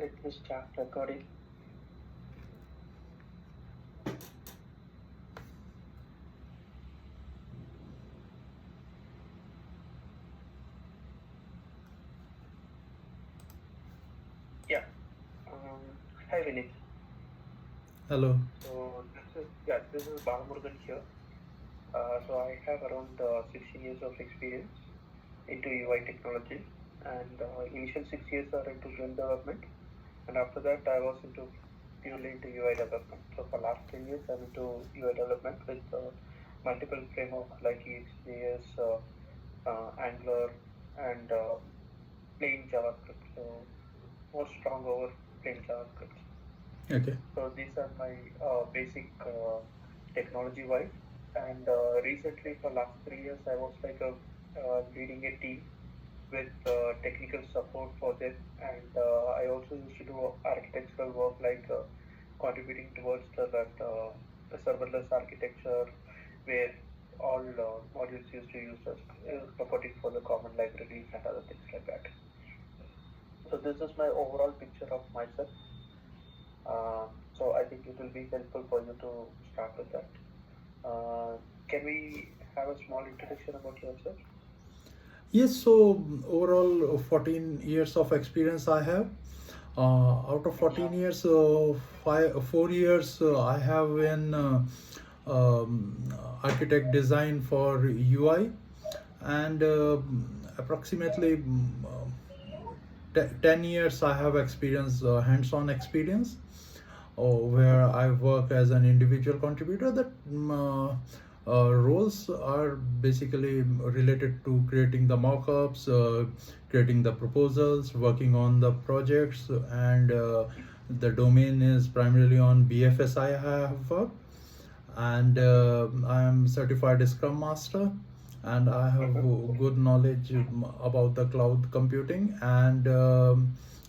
let me start recording. Yeah. Hi Vinit. Hello. So this is Balamurugan here. So I have around 16 years of experience into UI technology, and initial 6 years are into game development, and after that I was into purely into UI development. So for last 10 years I'm into UI development with multiple frameworks like EXJS, Angular, and plain JavaScript. So more strong over plain JavaScript. Okay. So these are my basic technology wise. And recently, for last 3 years, I was like leading a team with technical support for them, and I also used to do architectural work like contributing towards the serverless architecture, where all modules used to use as supporting for the common libraries and other things like that. So this is my overall picture of myself. So I think it will be helpful for you to start with that. Can we have a small introduction about yourself? Yes, so overall 14 years of experience I have. Out of 14 years, 4 years I have in um, architect design for UI, and approximately 10 years I have experience, hands-on experience, where I work as an individual contributor. That roles are basically related to creating the mockups, creating the proposals, working on the projects, and the domain is primarily on BFS. I have worked, and I am certified Scrum Master, and I have good knowledge about the cloud computing and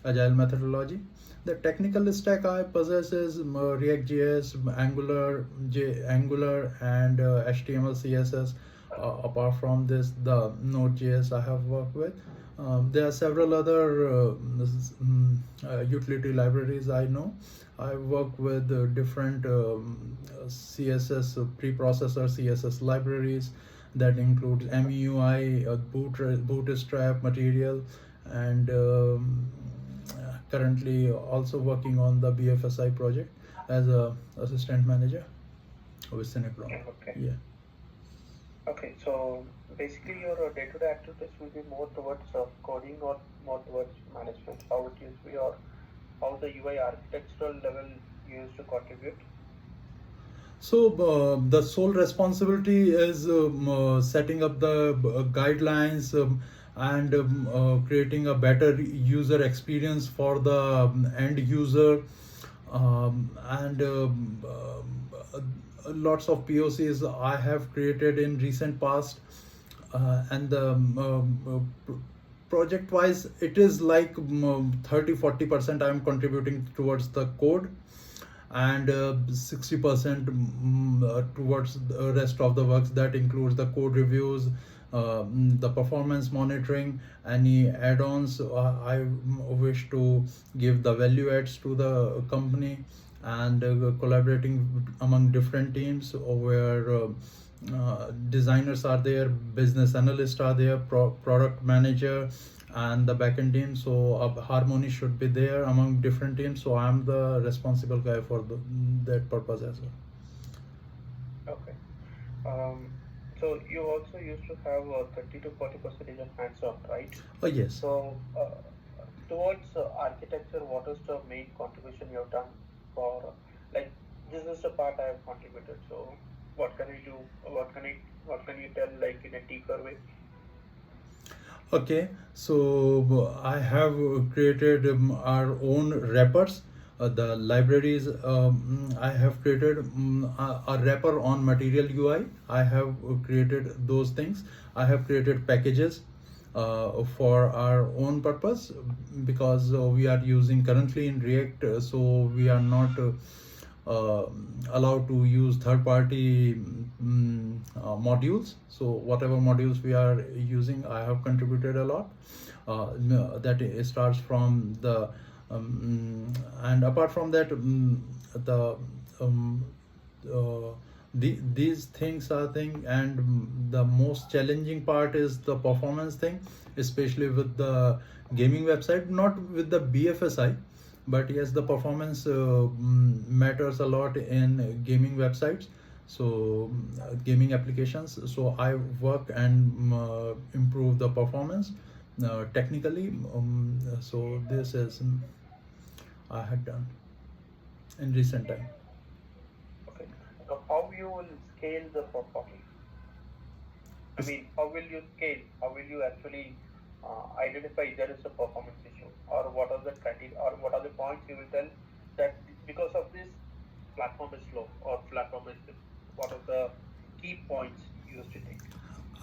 agile methodology. The technical stack I possess is React.js, Angular, and HTML, CSS. Apart from this, the Node.js I have worked with. There are several other utility libraries I know. I work with different CSS preprocessor CSS libraries that includes MUI, Bootstrap, Material, and currently also working on the BFSI project as a assistant manager with Cinecron. Okay. Yeah. Okay. So basically, your day-to-day activities will be more towards coding or more towards management. How it is your how the UI architectural level you used to contribute. So the sole responsibility is setting up the guidelines, and creating a better user experience for the end user, and lots of POCs I have created in recent past, and project wise it is like 30-40% I'm contributing towards the code, and 60% towards the rest of the works. That includes the code reviews, the performance monitoring, any add-ons I wish to give the value adds to the company, and collaborating among different teams where designers are there, business analysts are there, product manager, and the backend team. So harmony should be there among different teams. So I'm the responsible guy for that purpose as well. Okay. Um, so you also used to have 30 to 40% of hands-on, right? Oh yes. So towards architecture, what is the main contribution you have done for like this is the part I have contributed. So what can I do? What can you tell like in a deeper way? Okay, so I have created our own wrappers. The libraries, I have created a wrapper on Material UI. I have created those things. I have created packages for our own purpose, because we are using currently in React, so we are not uh, allowed to use third party modules. So whatever modules we are using, I have contributed a lot. That starts from the And apart from that, the um, these things are thing, and the most challenging part is the performance thing, especially with the gaming website, not with the BFSI, but yes, the performance matters a lot in gaming websites. So gaming applications, so I work and improve the performance technically. So this is I had done in recent time. Okay. So how you will scale the performance? I mean, how will you scale? How will you actually identify there is a performance issue, or what are the criteria, or what are the points you will tell that because of this platform is slow or platform is this? What are the key points you used to take?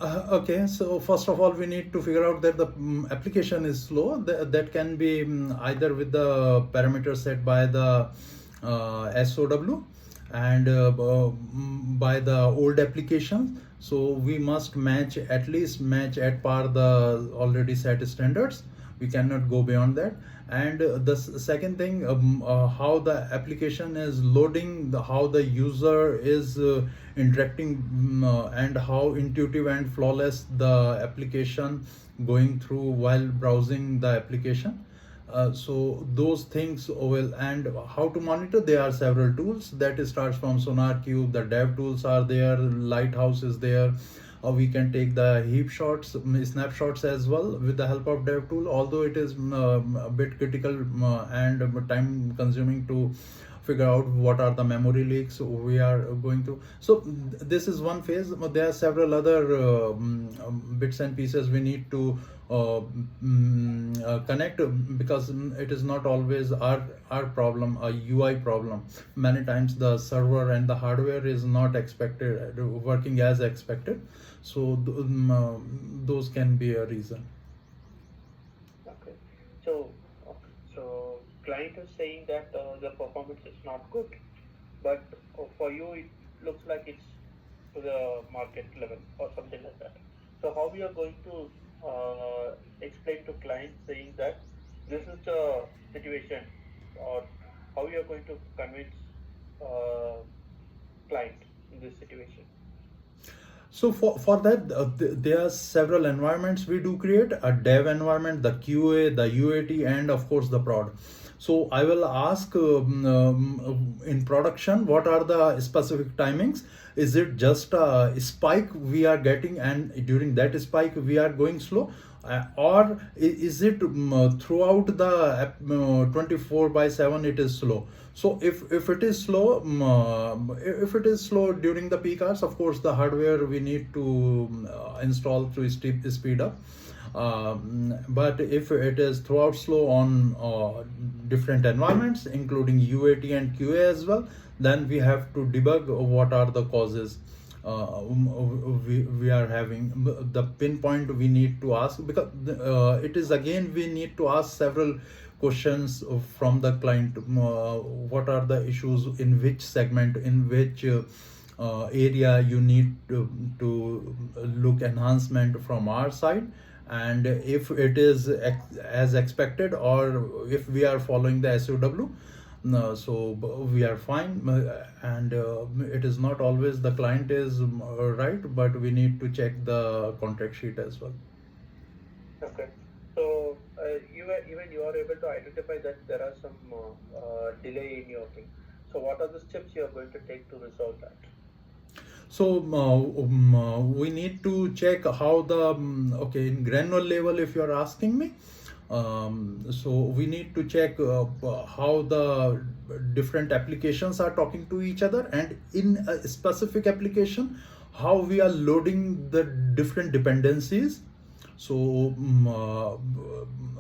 Okay, so first of all, we need to figure out that the application is slow. That can be either with the parameters set by the SOW and by the old applications. So we must match, at least match at par the already set standards. We cannot go beyond that. And the second thing, how the application is loading, how the user is interacting, and how intuitive and flawless the application going through while browsing the application. So those things will, and how to monitor, there are several tools that starts from SonarQube. The dev tools are there, Lighthouse is there. We can take the heap shots, snapshots as well with the help of dev tool, although it is a bit critical and time consuming to figure out what are the memory leaks we are going through. So this is one phase, but there are several other bits and pieces we need to connect, because it is not always our problem, a UI problem. Many times the server and the hardware is not expected working as expected. So those can be a reason. Okay. So client is saying that the performance is not good, but for you it looks like it's to the market level or something like that. So how we are going to explain to clients saying that this is the situation, or how you are going to convince uh, client in this situation? So for that, there are several environments we do create: a dev environment, the QA, the UAT, and of course the prod. So I will ask in production, what are the specific timings? Is it just a spike we are getting, and during that spike we are going slow? Or is it throughout the 24 by 7 it is slow? So if it is slow, if it is slow during the peak hours, of course the hardware we need to install to speed up. But if it is throughout slow on different environments, including UAT and QA as well, then we have to debug what are the causes we are having. The pinpoint we need to ask, because it is again we need to ask several questions from the client. What are the issues, in which segment, in which area you need to look enhancement from our side, and if it is as expected, or if we are following the SOW. No, so we are fine, and it is not always the client is right, but we need to check the contract sheet as well. Okay. So even you are able to identify that there are some delay in your thing. So what are the steps you are going to take to resolve that? So we need to check how the okay, in granular level, if you are asking me. So we need to check how the different applications are talking to each other, and in a specific application, how we are loading the different dependencies. So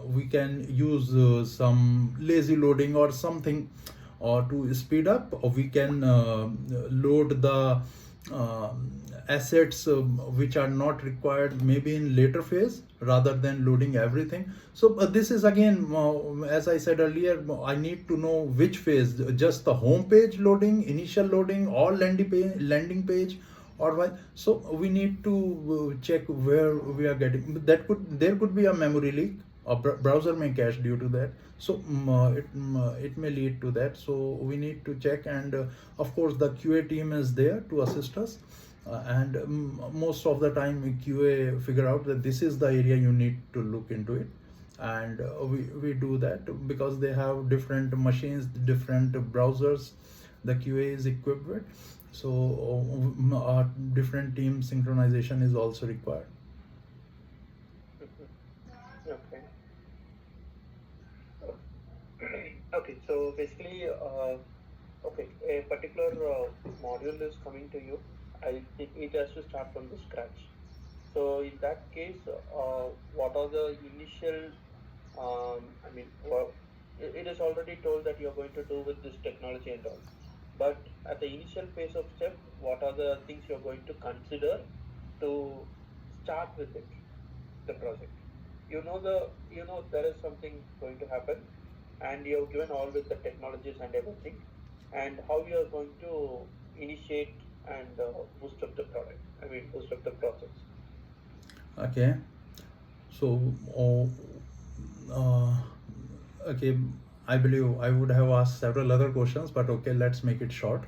we can use some lazy loading or something, or to speed up, or we can load the uh, assets which are not required maybe in later phase, rather than loading everything. So this is again, as I said earlier, I need to know which phase, just the home page loading, initial loading, or landing page, or why. So we need to check where we are getting that. There could be a memory leak, a browser may cache due to that. So it may lead to that, so we need to check. And of course the QA team is there to assist us, and most of the time QA figure out that this is the area you need to look into it. And we do that because they have different machines, different browsers the QA is equipped with. So different team synchronization is also required. Okay. Okay, so basically, okay, a particular module is coming to you. It has to start from the scratch. So in that case, what are the initial, it is already told that you're going to do with this technology and all. But at the initial phase of step, what are the things you're going to consider to start with it, the project? There is something going to happen, and you have given all with the technologies and everything, and how you are going to initiate and boost up the product. Boost up the process. Okay, so okay, I believe I would have asked several other questions, but okay, let's make it short.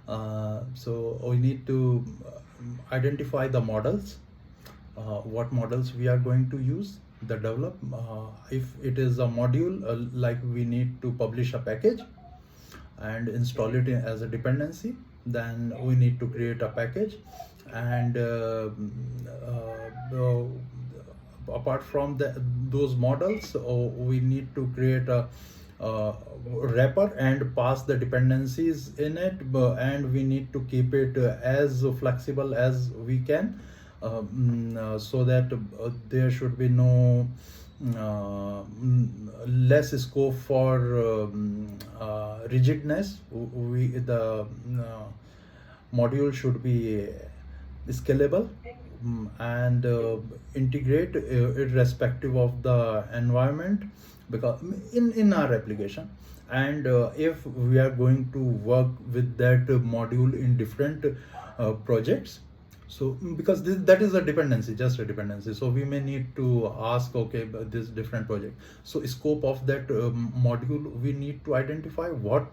So we need to identify the models, what models we are going to use, the develop. If it is a module, like we need to publish a package and install it as a dependency, then we need to create a package. And apart from those models, we need to create a wrapper and pass the dependencies in it, and we need to keep it as flexible as we can, so that there should be no less scope for rigidness. The module should be scalable, and integrate irrespective of the environment, because in our application. And if we are going to work with that module in different projects, so because that is a dependency, just a dependency, so we may need to ask, okay, but this different project, so scope of that module, we need to identify what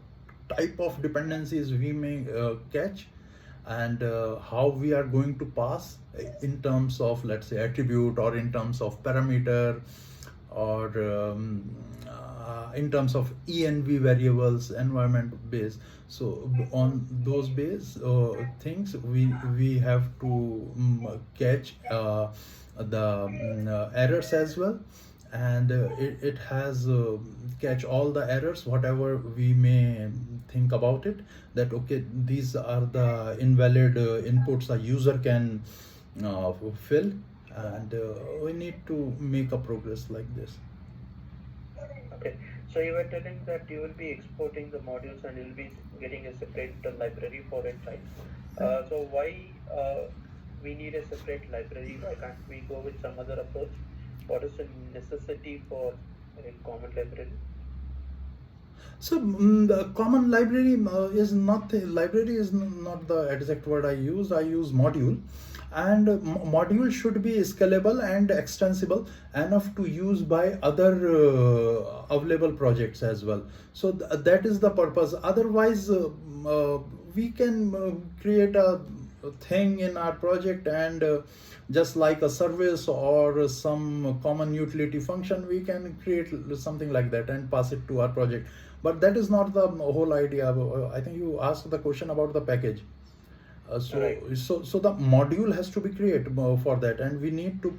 type of dependencies we may catch, and how we are going to pass in terms of, let's say, attribute, or in terms of parameter, or in terms of env variables, environment base. So on those base things, we have to catch the errors as well. And it has catch all the errors whatever we may think about it, that okay, these are the invalid inputs a user can fill. And we need to make a progress like this. Okay, so you were telling that you will be exporting the modules and you'll be getting a separate library for it, right? So why we need a separate library? Why can't we go with some other approach? What is the necessity for a common library? So the common library is not the library is not the exact word I use. I use module, and module should be scalable and extensible enough to use by other available projects as well. So that is the purpose. Otherwise, we can create a thing in our project, and just like a service or some common utility function, we can create something like that and pass it to our project. But that is not the whole idea. I think you asked the question about the package. Right. So the module has to be created for that, and we need to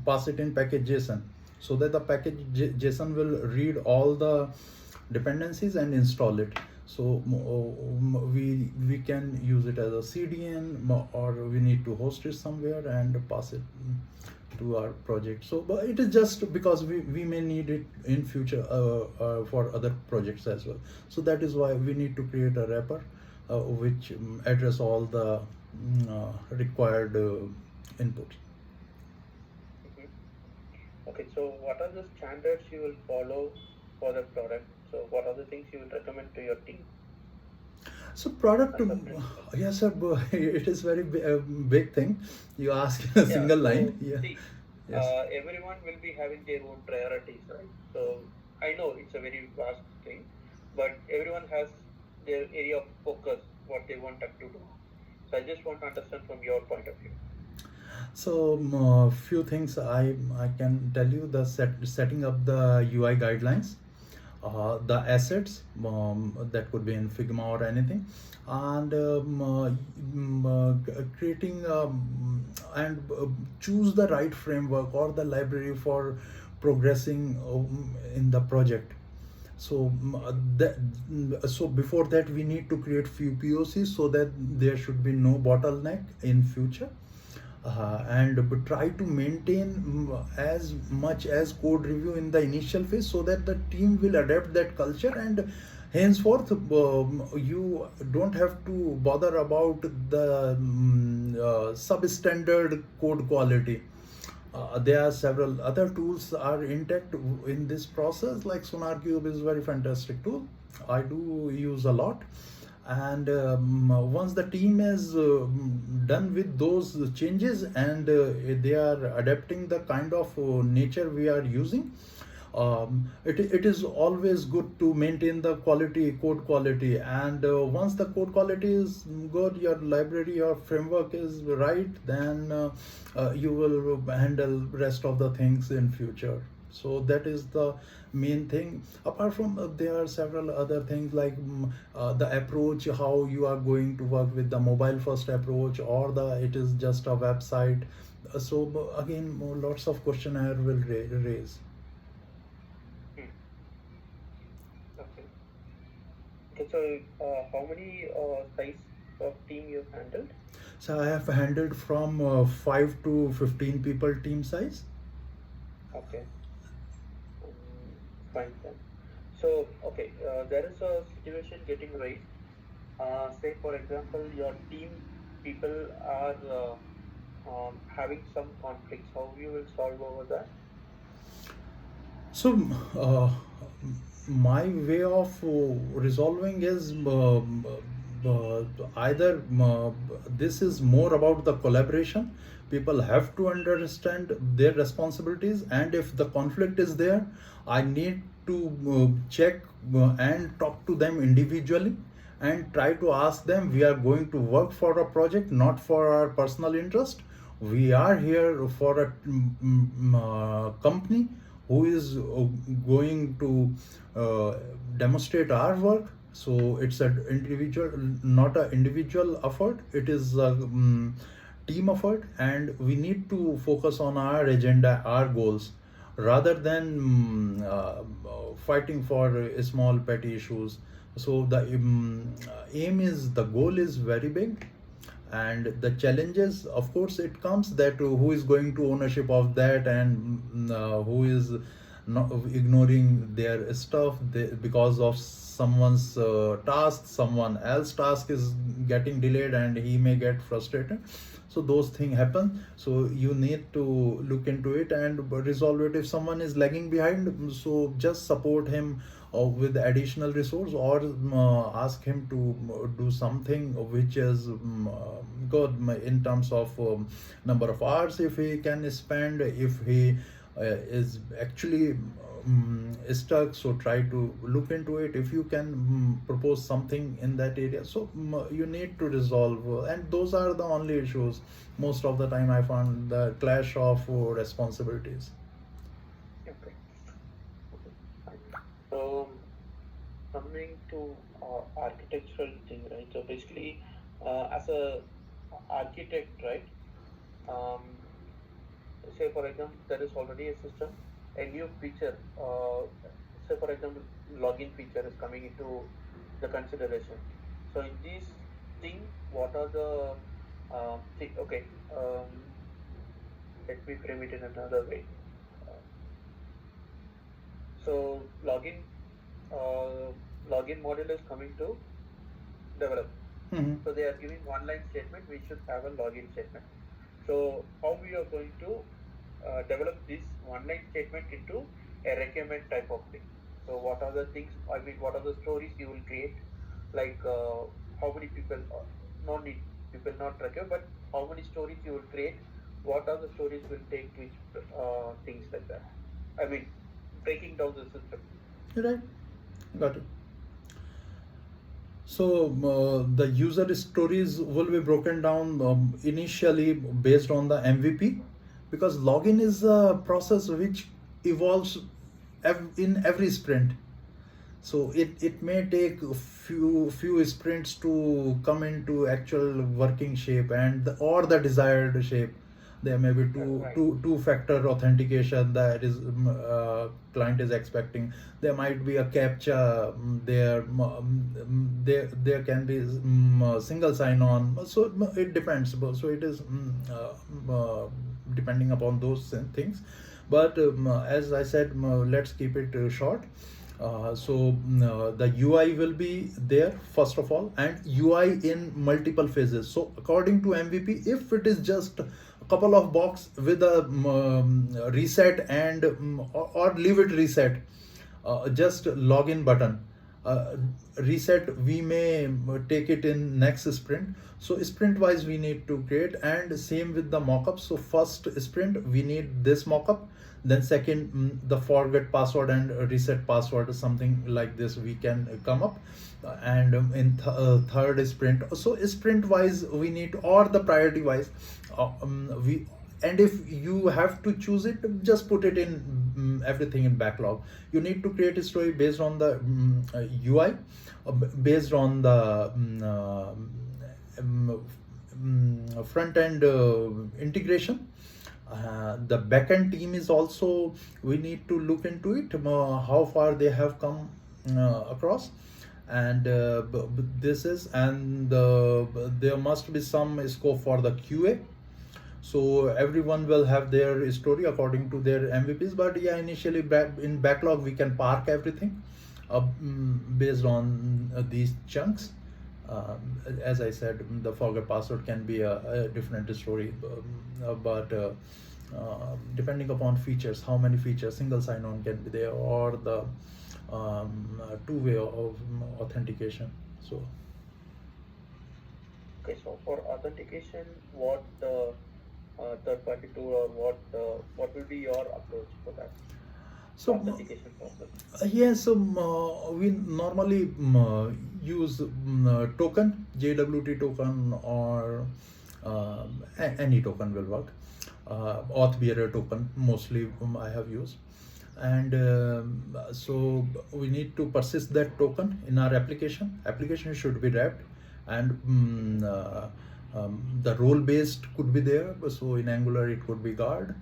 pass it in package JSON, so that the package JSON will read all the dependencies and install it. So we can use it as a CDN, or we need to host it somewhere and pass it to our project. So but it is just because we may need it in future for other projects as well. So that is why we need to create a wrapper which address all the required inputs. Okay, so what are the standards you will follow for the product? So what are the things you will recommend to your team? So product, yes sir, it is very big thing. You ask in a single line. Yeah. See, Yes. everyone will be having their own priorities, right? So I know it's a very vast thing, but everyone has their area of focus, what they want to do. So I just want to understand from your point of view. So, few things I can tell you: the setting up the UI guidelines, the assets that could be in Figma or anything, and creating and choose the right framework or the library for progressing in the project. So so before that we need to create few POCs so that there should be no bottleneck in future, and try to maintain as much as code review in the initial phase so that the team will adapt that culture, and henceforth you don't have to bother about the substandard code quality. There are several other tools are intact in this process, like SonarCube is very fantastic tool. I do use a lot. And once the team is done with those changes, and they are adapting the kind of nature we are using, it is always good to maintain the quality, code quality. And once the code quality is good, your library, your framework is right, then you will handle rest of the things in future. So that is the main thing. Apart from there are several other things, like the approach, how you are going to work with the mobile first approach, or the it is just a website. So again, lots of questionnaire will raise. Hmm. Okay. Okay. So how many size of team you've handled? So I have handled from 5 to 15 people team size. Okay. Fine then. So, okay, there is a situation getting raised. Say, for example, your team people are having some conflicts. How you will solve over that? So, my way of resolving is either this is more about the collaboration. People have to understand their responsibilities, and if the conflict is there, I need to check and talk to them individually and try to ask them, we are going to work for a project, not for our personal interest. We are here for a company who is going to demonstrate our work. So it's an individual, not an individual effort. It is a team effort, and we need to focus on our agenda, our goals, rather than fighting for small petty issues. So the aim is, the goal is very big, and the challenges, of course, it comes that who is going to ownership of that, and who is not ignoring their stuff, because of someone's task, someone else task is getting delayed, and he may get frustrated. So those things happen. So you need to look into it and resolve it. If someone is lagging behind, so just support him with additional resource, or ask him to do something which is good in terms of number of hours, if he can spend, if he is actually stuck, so try to look into it. If you can propose something in that area, so you need to resolve, and those are the only issues. Most of the time I found the clash of responsibilities. Okay. Okay. Fine. So, coming to architectural thing, right? So basically, as a architect, right? Um, Say for example, there is already a system, a new feature. Say for example, login feature is coming into the consideration. So in this thing, what are the okay? Let me frame it in another way. Uh, so uh, login module is coming to develop. Hmm. So they are giving one line statement. We should have a login statement. So how we are going to develop this one line statement into a recommend type of thing. So what are the things? I mean, what are the stories you will create? Like how many people? No need people not recommend, but how many stories you will create what are the stories will take which things like that. I mean, breaking down the system. Right, got it. So the user stories will be broken down initially based on the MVP, because login is a process which evolves in every sprint. So it may take a few sprints to come into actual working shape and or the desired shape. There may be Right. two factor authentication that is client is expecting. There might be a captcha there. There can be single sign on. So it depends. So it is depending upon those things. But as I said, let's keep it short. The UI will be there first of all, and UI in multiple phases. So according to MVP, if it is just a couple of box with a reset and or leave it reset, just login button. Reset we may take it in next sprint. So sprint wise we need to create, and same with the mockup. So first sprint we need this mockup, then second the forget password and reset password, something like this we can come up. And in third sprint, so sprint wise we need, or the priority wise, we, and if you have to choose it, just put it in everything in backlog. You need to create a story based on the UI, based on the front end integration. The backend team is also, we need to look into it, how far they have come across. And this is, and there must be some scope for the QA. So everyone will have their story according to their MVPs. But yeah, initially in backlog we can park everything based on these chunks. As I said, the forget password can be a different story, but depending upon features, how many features, single sign-on can be there, or the two-way of authentication. So. Okay, so for authentication, what third-party tool, or what will be your approach for that? So authentication process. yes, we normally use token, JWT token, or any token will work. Auth bearer token mostly I have used. And so we need to persist that token in our application. Application should be wrapped, and the role based could be there. So in Angular it could be guard,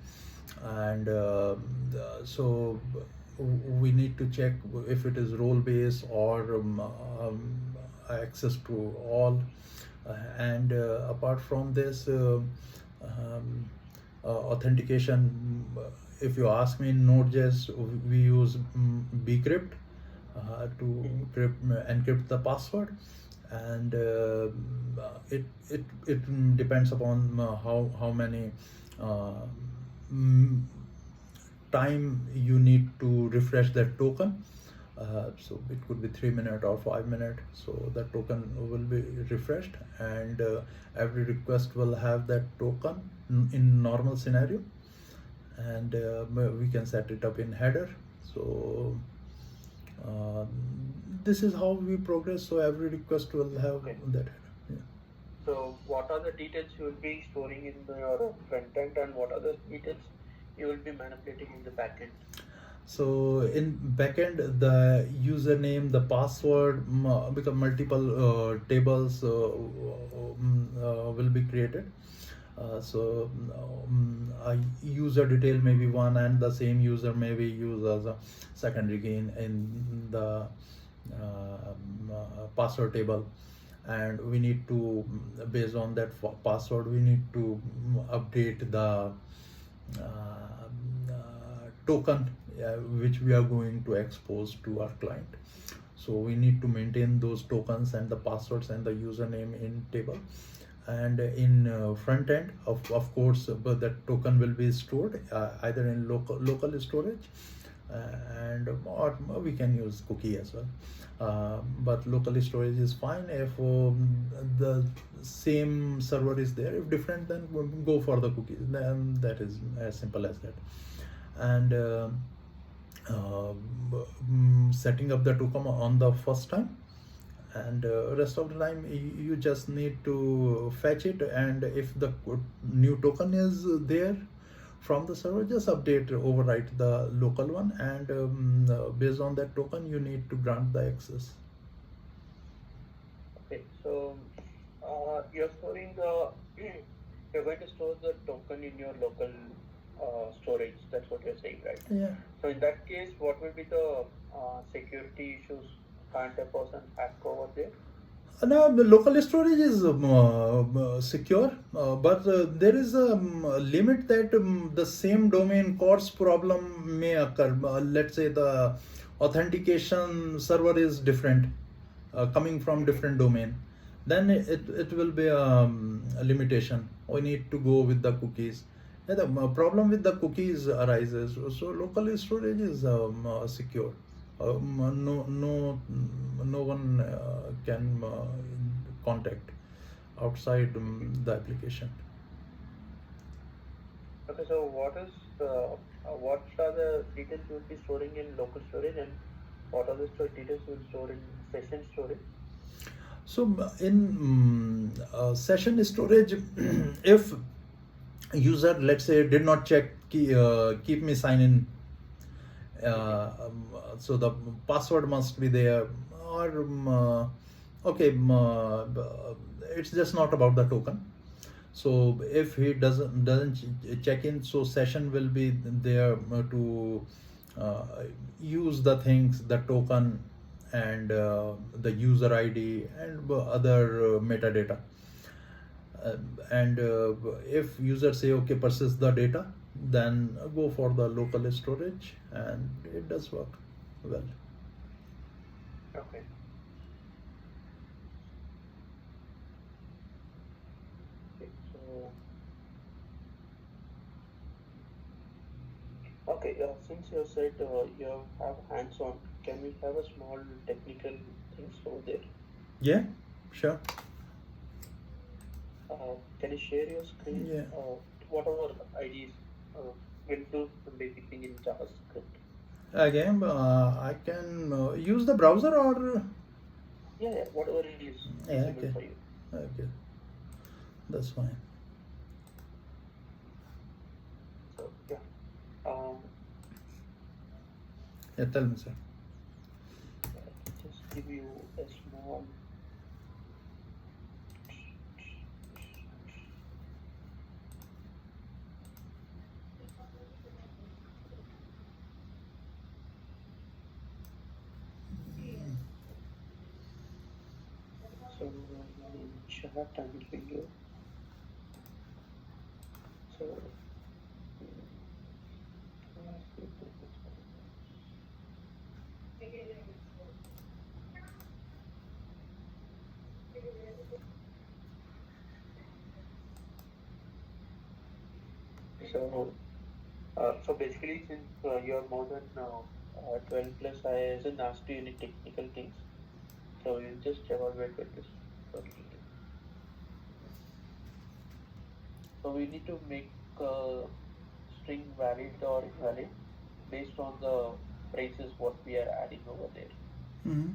and so we need to check if it is role based or access to all. And apart from this, authentication, if you ask me, in Node.js we use bcrypt to encrypt the password. And it depends upon how many time you need to refresh that token. So it could be 3 minutes or 5 minutes. So that token will be refreshed, and every request will have that token in normal scenario. And we can set it up in header. So this is how we progress. So every request will have that header. Yeah. So what are the details you will be storing in your front end, and what are the details you will be manipulating in the backend? So in backend, the username, the password, become multiple tables will be created. So a user detail may be one, and the same user may be used as a secondary key in the password table. And we need to, based on that password, we need to update the token which we are going to expose to our client. So we need to maintain those tokens and the passwords and the username in table. And in front end, of course, but that token will be stored either in local storage and or we can use cookie as well. But local storage is fine if the same server is there. If different, then we'll go for the cookies. Then that is as simple as that. And uh, setting up the token on the first time, and rest of the time you just need to fetch it, and if the new token is there from the server, just update, overwrite the local one, and based on that token you need to grant the access. Okay, so you're storing the you're going to store the token in your local storage. That's what you're saying, right? Yeah. So in that case, what will be the security issues? Can't a person hack over there? No, the local storage is secure, but there is a limit that the same domain codes problem may occur. Let's say the authentication server is different, coming from different domain. Then it will be a limitation. We need to go with the cookies. Yeah, the problem with the cookies arises. So local storage is secure. No one can contact outside the application. Okay, so what are the details you will be storing in local storage, and what are the details you will store in session storage? So in session storage, if user, let's say, did not check keep me sign in, so the password must be there, or okay, it's just not about the token. So if he doesn't check in, so session will be there to uh, use the things, the token, and the user ID and other metadata. And if user say okay, persist the data, then go for the local storage, and it does work well. Okay. Okay, so okay, since you said you have hands-on, can we have a small technical things over there? Yeah, sure. Can you share your screen? Yeah. Whatever IDs will do the basic thing in JavaScript. Again, I can use the browser, or Yeah, whatever it is yeah, visible okay, for you. okay, that's fine. So yeah, um, Yeah, tell me, sir. just give you a small. So in chat I'm giving you. So so basically, since you're more than 12 plus, I hasn't asked you any technical things. So you just evaluate with this. So we need to make string valid or invalid based on the phrases what we are adding over there. Mm-hmm.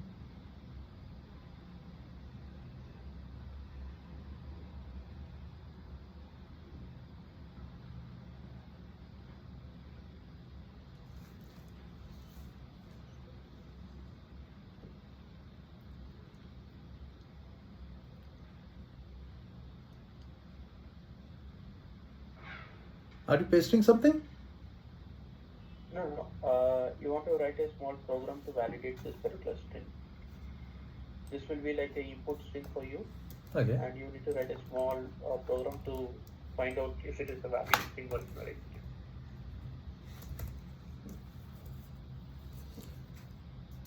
Are you pasting something? No. You want to write a small program to validate this particular string. This will be like an input string for you, Okay. and you need to write a small program to find out if it is a valid string or invalid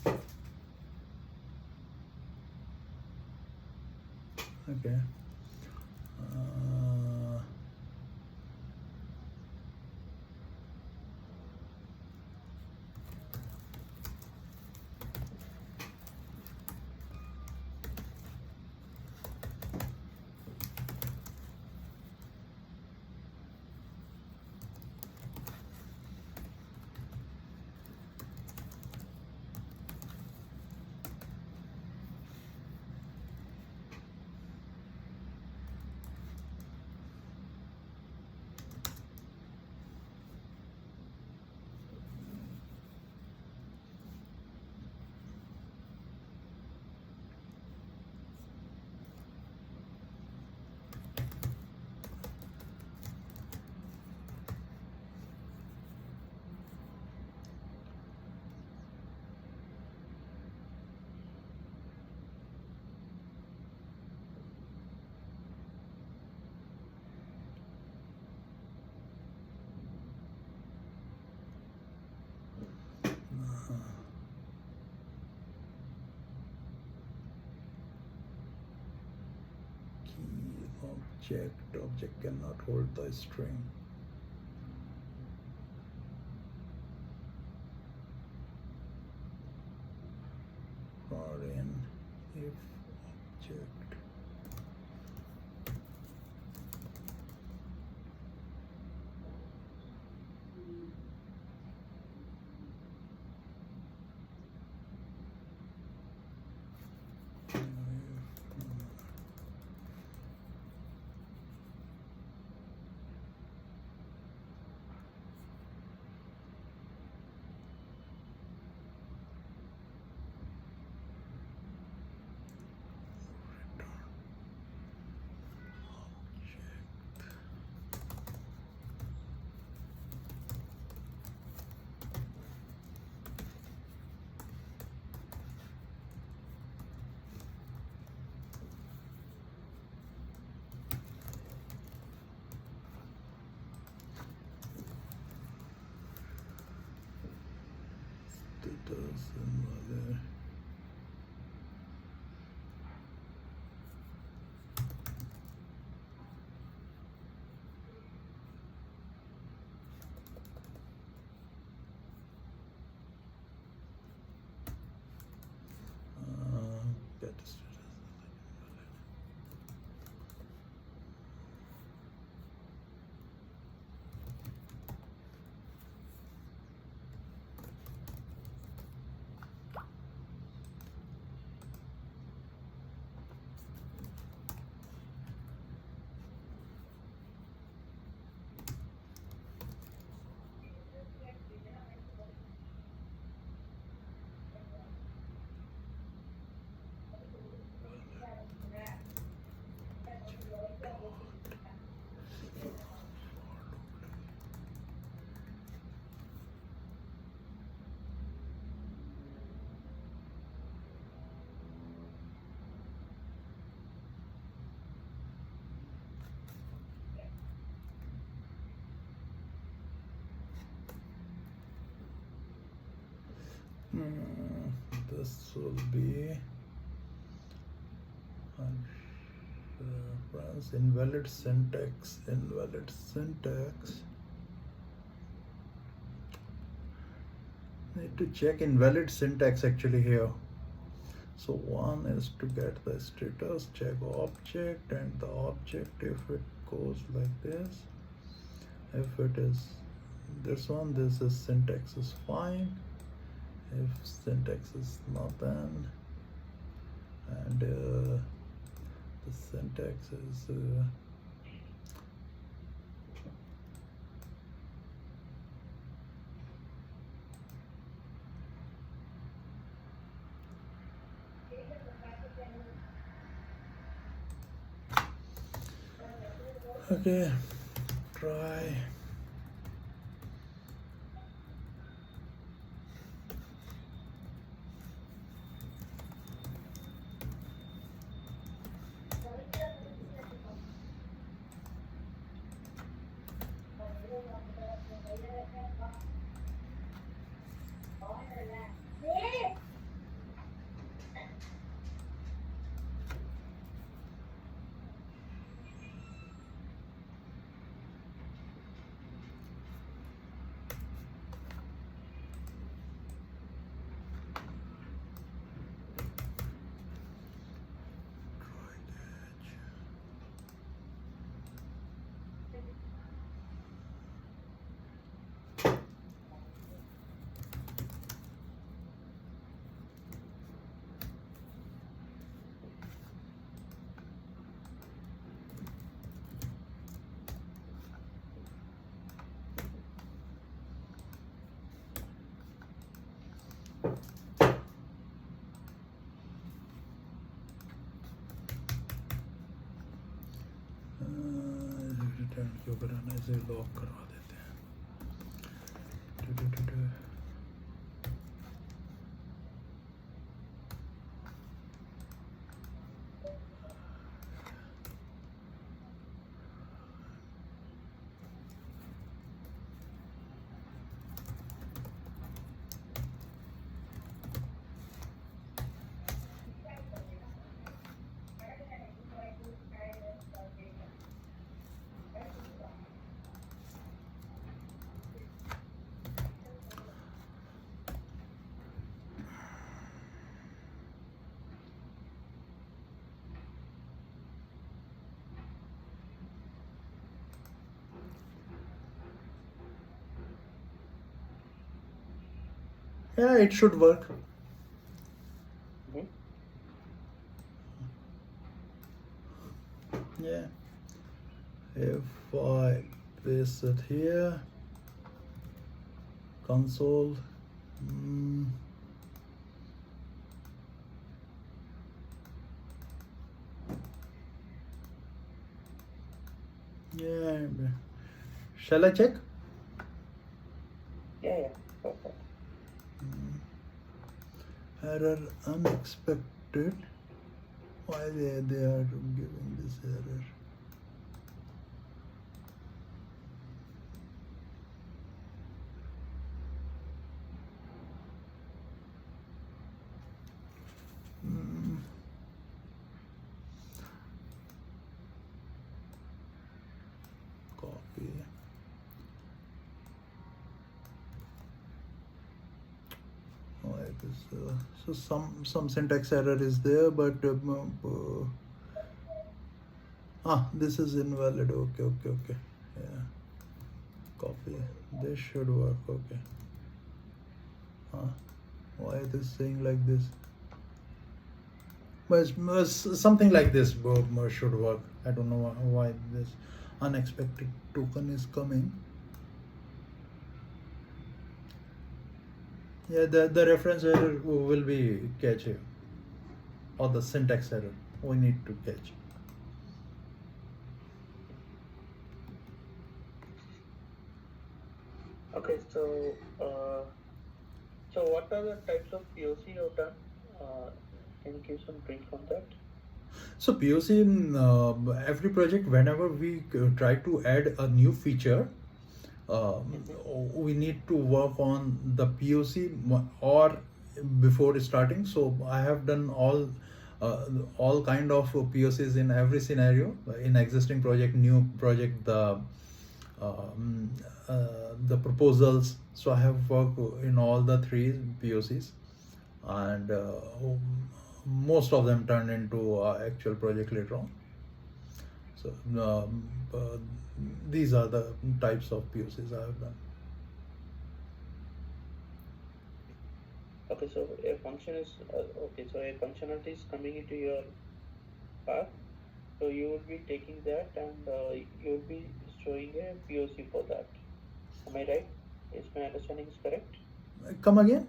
string. Okay. Uh, Key object cannot hold the string. Foreign if object. Status invalid. Get status invalid. This will be invalid syntax. Need to check invalid syntax actually here. So one is to get the status, check object, and the object, if it goes like this, if it is this one, this is syntax is fine. If syntax is not, then and the syntax is okay, try. Return क्यों कराना, इसे lock करवा देते हैं. Yeah, it should work. Mhm. Yeah. If I paste it here, console. mm, yeah. Shall I check? Yeah, perfect. Error unexpected. Why they are giving this error? Mm, Copy. Why this? So some syntax error is there, but this is invalid. Okay. Yeah. Copy. This should work. Okay. Why it is saying like this? But something like this should work. I don't know why this unexpected token is coming. Yeah, the reference error will be catch here, or the syntax error we need to catch. Okay, so what are the types of POC you've done? Can you give some brief on that? So POC in every project, whenever we try to add a new feature, we need to work on the POC or before starting. So I have done uh, all kind of POCs in every scenario, in existing project, new project, um, the proposals. So I have worked in all the three POCs, and most of them turned into actual project later on. So these are the types of POCs I have done. Okay, so a function is so a functionality is coming into your path. So you will be taking that and you will be showing a POC for that. Am I right? Is my understanding is correct? Come again?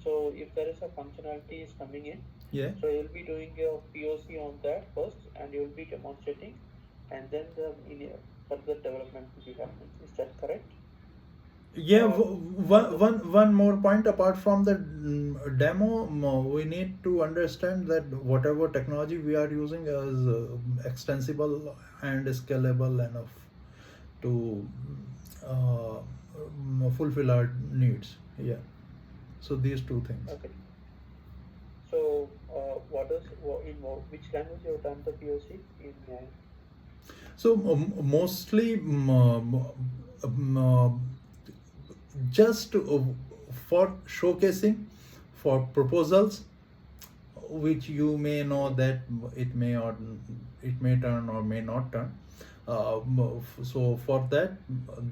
So if there is a functionality is coming in, Yeah. so you'll be doing a POC on that first, and you'll be demonstrating, and then the further development will be happening. Is that correct? Yeah, Or one more point apart from the demo, we need to understand that whatever technology we are using is extensible and scalable enough to fulfill our needs. Yeah. So these two things. okay. So which language you have done the POC in? So mostly just for showcasing, for proposals, which you may know that it may or it may turn or may not turn. So for that,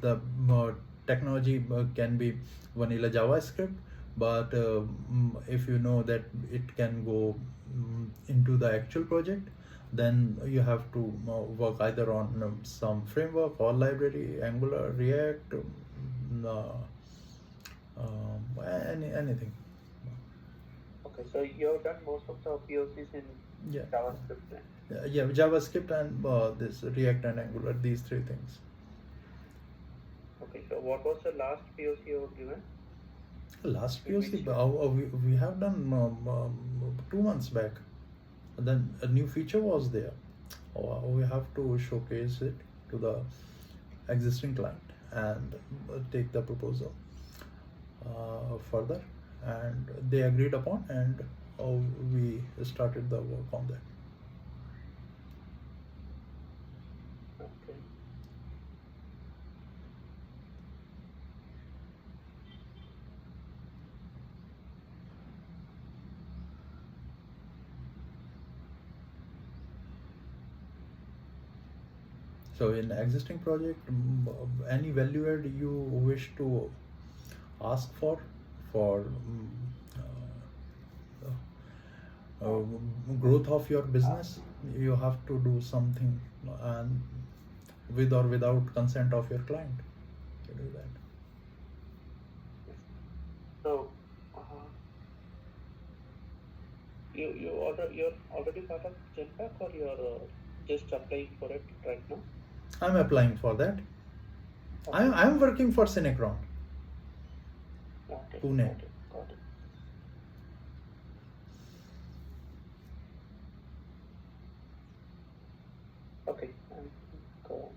the technology can be vanilla JavaScript, but if you know that it can go into the actual project, then you have to work either on some framework or library, Angular, React, anything. Okay, so you have done most of the POCs in Yeah. JavaScript then. Yeah, JavaScript and this React and Angular, these three things. Okay, so what was the last POC you have given? Last In which POC, year? we have done 2 months back. Then a new feature was there. We have to showcase it to the existing client and take the proposal further, and they agreed upon, and we started the work on that. Okay. So in existing project, any value add you wish to ask for for growth of your business. You have to do something, and with or without consent of your client, you do that. So, you're already part of Genpact, or you're just applying for it right now? I'm applying for that. Okay. I'm working for Cinecron, Okay. Pune. Got it. Okay. Go on.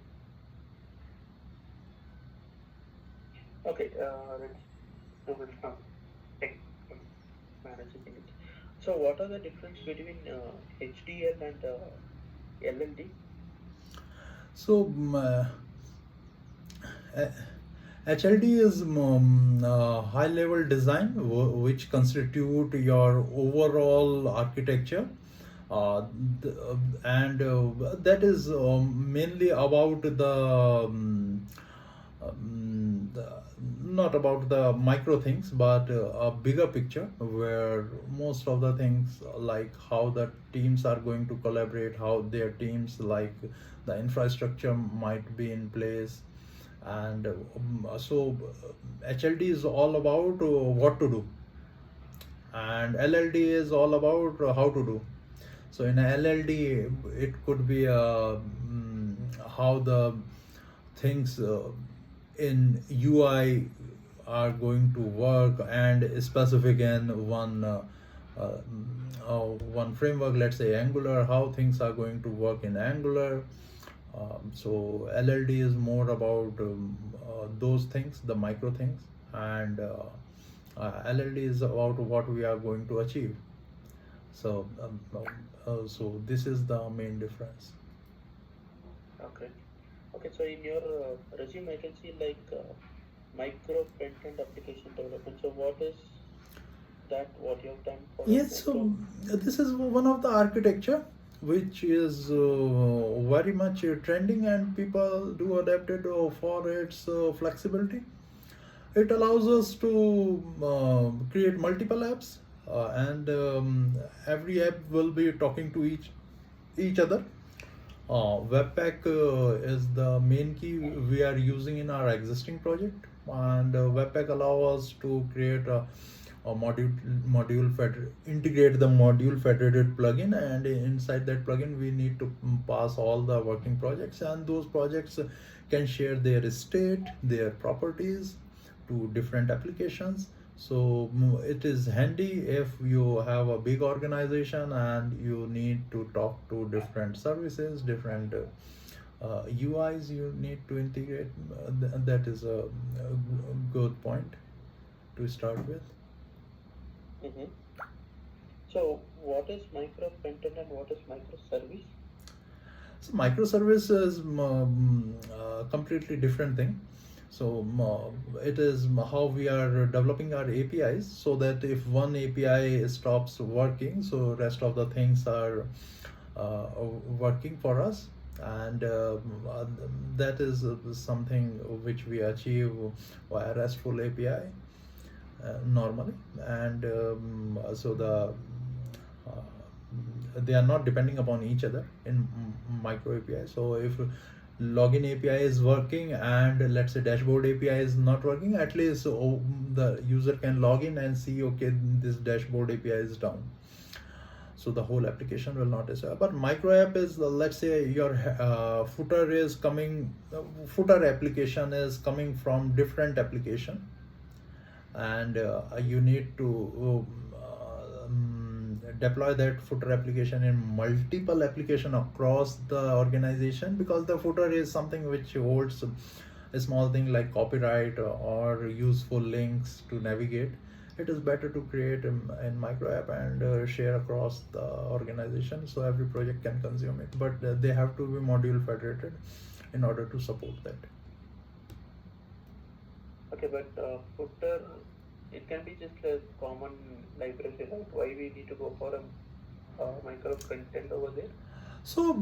Okay. Let's do it from technical managing it. So, what are the difference between HDL and LLD? So HLD is high level design which constitute your overall architecture, uh, and that is mainly about not about the micro things, but a bigger picture where most of the things like how the teams are going to collaborate, how their teams, like the infrastructure might be in place. And HLD is all about what to do, and LLD is all about how to do. So in a LLD, it could be how the things in UI are going to work, and specific in uh, one framework, let's say Angular, how things are going to work in Angular. So LLD is more about those things, the micro things, and LLD is about what we are going to achieve. So so this is the main difference. Okay. Okay. So, in your resume, I can see like micro front-end application development. So, what is that? What you have done for Yes, micro? so this is one of the architecture which is very much trending, and people do adapt it for its flexibility. It allows us to create multiple apps, and every app will be talking to each other. Webpack is the main key we are using in our existing project, and Webpack allows us to create a integrate the module federated plugin, and inside that plugin we need to pass all the working projects, and those projects can share their state, their properties to different applications. So it is handy if you have a big organization and you need to talk to different services, different UIs you need to integrate. That is a good point to start with. Mm-hmm. So, what is micro front-end and what is microservice? So microservice is completely different thing. So it is how we are developing our APIs, so that if one API stops working, so rest of the things are working for us. And that is something which we achieve via RESTful API normally. And so they are not depending upon each other in micro API. So if login API is working and let's say dashboard API is not working, at least the user can log in and see, okay, this dashboard API is down. So the whole application will not disappear. But micro app is, let's say your footer application is coming from different application, and you need to deploy that footer application in multiple application across the organization, because the footer is something which holds a small thing like copyright or useful links to navigate. It is better to create in micro app and share across the organization, so every project can consume it, but they have to be module federated in order to support that. Okay, but footer, it can be just a common library, right? Why we need to go for a micro front-end over there? So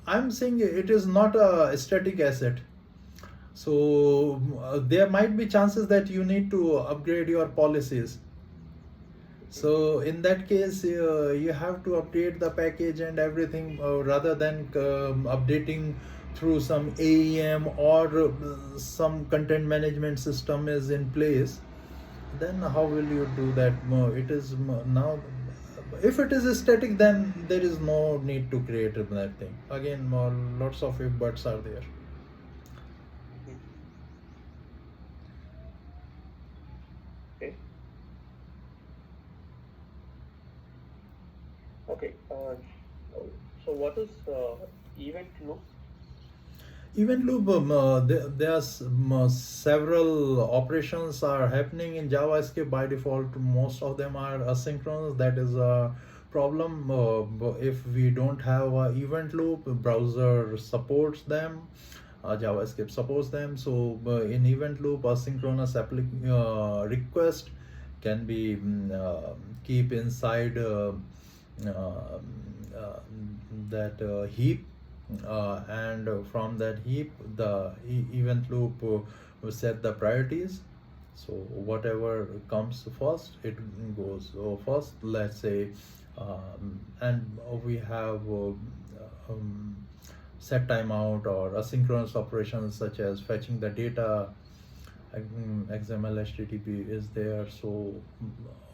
I'm saying it is not a static asset. So there might be chances that you need to upgrade your policies. So in that case, you have to update the package and everything rather than updating through some AEM or some content management system is in place. Then how will you do that? It is now. If it is static, then there is no need to create that thing. Again, lots of if buts are there. Mhm. Okay. Okay. So what is event loop? Event loop, there are several operations are happening in JavaScript by default. Most of them are asynchronous. That is a problem. If we don't have a event loop, browser supports them. JavaScript supports them. So in event loop, asynchronous request can be keep inside uh, uh, that heap, and from that heap the event loop will set the priorities. So whatever comes first, it goes first, let's say. And we have set timeout or asynchronous operations such as fetching the data. XML HTTP is there, so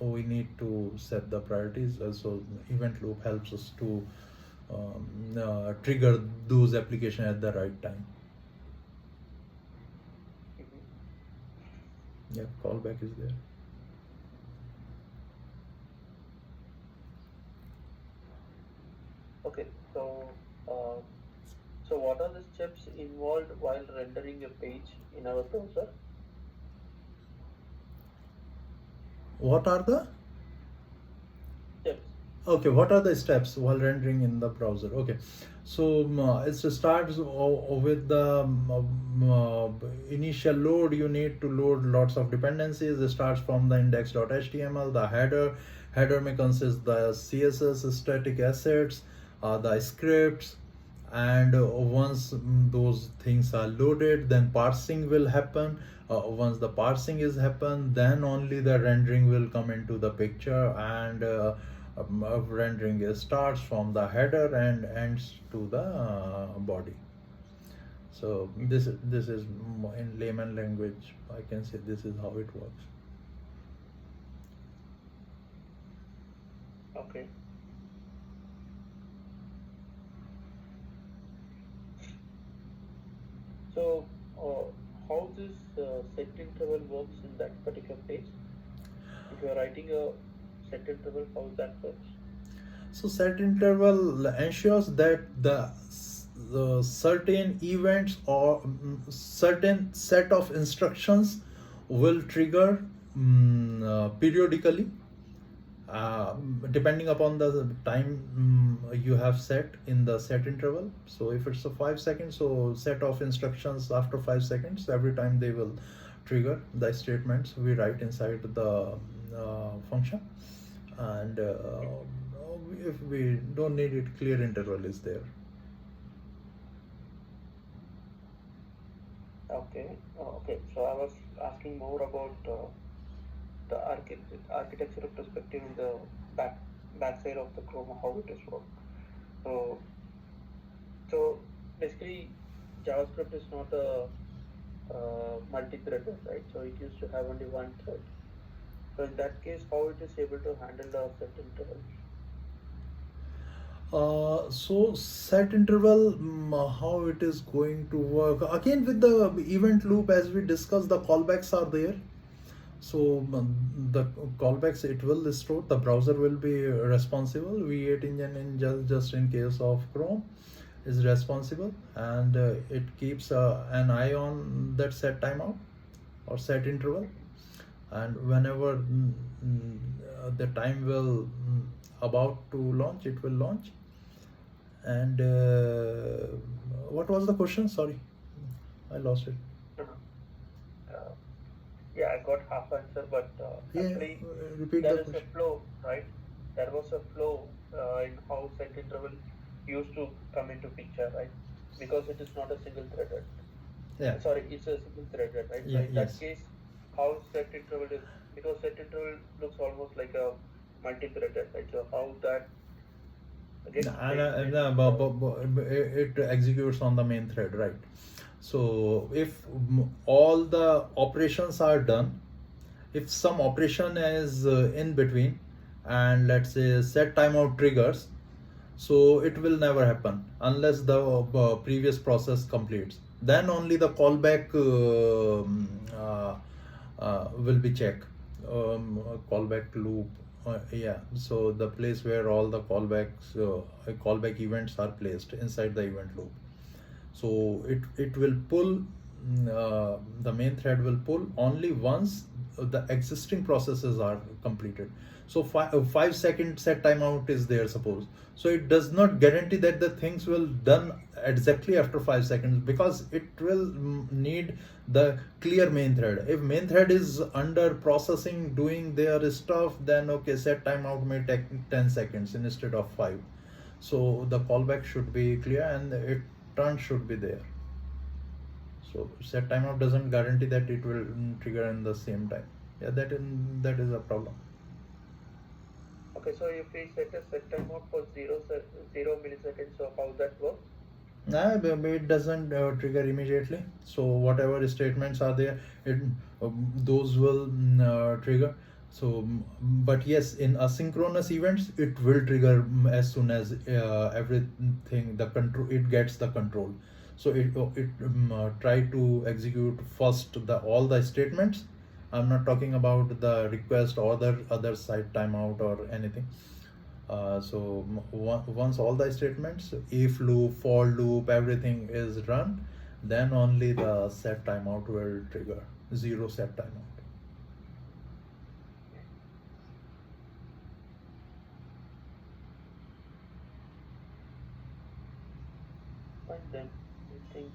we need to set the priorities. So event loop helps us to trigger those application at the right time. Mhm. Yeah, callback is there. Okay. Uh, so what are the steps involved while rendering a page in our browser? What are the Steps. Okay, what are the steps while rendering in the browser? Okay, so it starts with the initial load. You need to load lots of dependencies. It starts from the index.html, the header. Header may consist the CSS, static assets, the scripts, and once those things are loaded, then parsing will happen. Once the parsing is happen, then only the rendering will come into the picture, and rendering starts from the header and ends to the body. So this is in layman language, I can say this is how it works. Okay. So how this set interval works in that particular page? If you are writing a set interval, how that works? So set interval ensures that the certain events or certain set of instructions will trigger periodically, uh, depending upon the time you have set in the set interval. So if it's a 5 seconds, so set of instructions after 5 seconds, every time they will trigger the statements we write inside the function. And if we don't need it, clear interval is there. Okay. Okay. So I was asking more about the architectural perspective in the backside of the Chrome, how it is work. So so basically, JavaScript is not a multi-threaded, right? So it used to have only one thread. So in that case, how it is able to handle the set interval? So set interval, how it is going to work again with the event loop, as we discussed, the callbacks are there. So the callbacks, it will store, the browser will be responsible. V8 engine, in just in case of Chrome, is responsible, and it keeps an eye on that set timeout or set interval. And whenever the time will about to launch, it will launch. And what was the question? Sorry, I lost it. Uh, uh, yeah, I got half answer, but Yeah, actually repeat there the is a question. flow, right? There was a flow in how set interval used to come into picture, right? Because it is not a single threaded. Yeah. Sorry, it's a single threaded, right? So Yeah. in that Yes. case, how set interval is, because set interval looks almost like a multi-threaded, right? So how that gets changed in It executes on the main thread, right? So if all the operations are done, if some operation is in between, and let's say set timeout triggers, so it will never happen unless the previous process completes. Then only the callback will be checked. Callback loop. Yeah. So the place where all the callback events are placed inside the event loop. So it will pull, the main thread will pull only once the existing processes are completed. So 5 second set timeout is there, suppose. So it does not guarantee that the things will done exactly after 5 seconds, because it will need the clear main thread. If main thread is under processing doing their stuff, then okay, set timeout may take 10 seconds instead of 5. So the callback should be clear and it turn should be there. So set timeout doesn't guarantee that it will trigger in the same time. Yeah, that is a problem. Okay, so if we set a set timeout for 0 milliseconds, so how that works? Nah, it doesn't trigger immediately. So whatever statements are there, those will trigger. So, but yes, in asynchronous events, it will trigger as soon as everything the control it gets the control. So it try to execute first the all the statements. I'm not talking about the request or the other side timeout or anything. Once all the statements, if loop, for loop, everything is run, then only the set timeout will trigger. Zero set timeout. Fine then. I think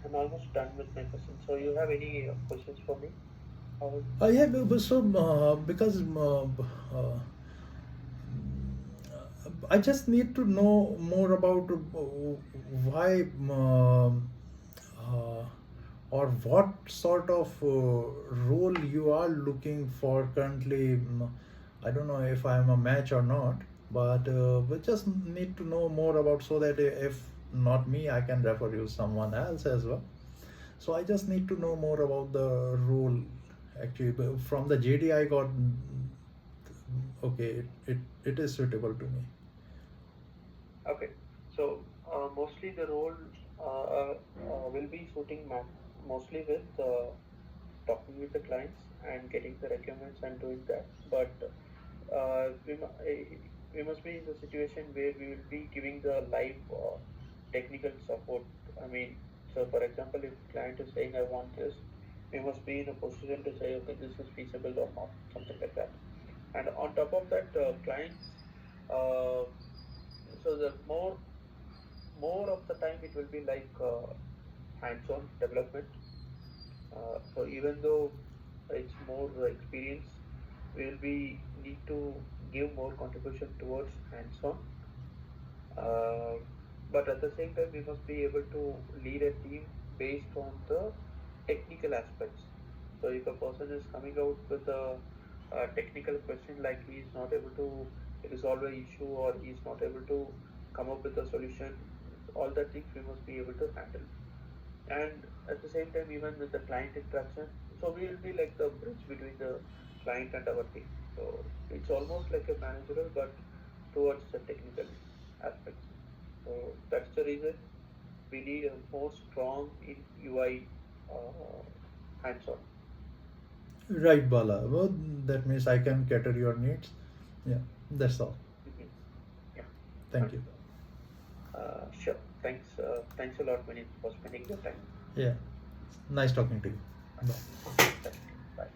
I'm almost done with my questions. So you have any questions for me? Yeah, so because I just need to know more about why uh, or what sort of role you are looking for currently. I don't know if I am a match or not, but we just need to know more about, so that if not me, I can refer you someone else as well. So I just need to know more about the role. Actually, from the JD I got, okay, it is suitable to me. Okay, so mostly the role will be suiting mostly with talking with the clients and getting the requirements and doing that. But we must be in the situation where we will be giving the live technical support. I mean, so for example, if client is saying I want this, we must be in a position to say, okay, this is feasible or not, something like that. And on top of that, clients. Uh, so the more of the time it will be like hands-on development. So even though it's more experience, we will be need to give more contribution towards hands-on. Uh, but at the same time, we must be able to lead a team based on the technical aspects. So if a person is coming out with a technical question like he is not able to resolve an issue or he is not able to come up with a solution, all the things we must be able to handle. And at the same time, even with the client interaction, so we will be like the bridge between the client and our team. So it's almost like a managerial, but towards the technical aspects. So that's the reason we need a more strong in UI hands-on. Right, Bala. Well, that means I can cater your needs. Yeah, that's all. Mhm. Yeah, Thank you. wonderful. Sure. Thanks a lot, Vinit, for spending your time. Yeah, nice talking to you. Bye. Thank you. Bye.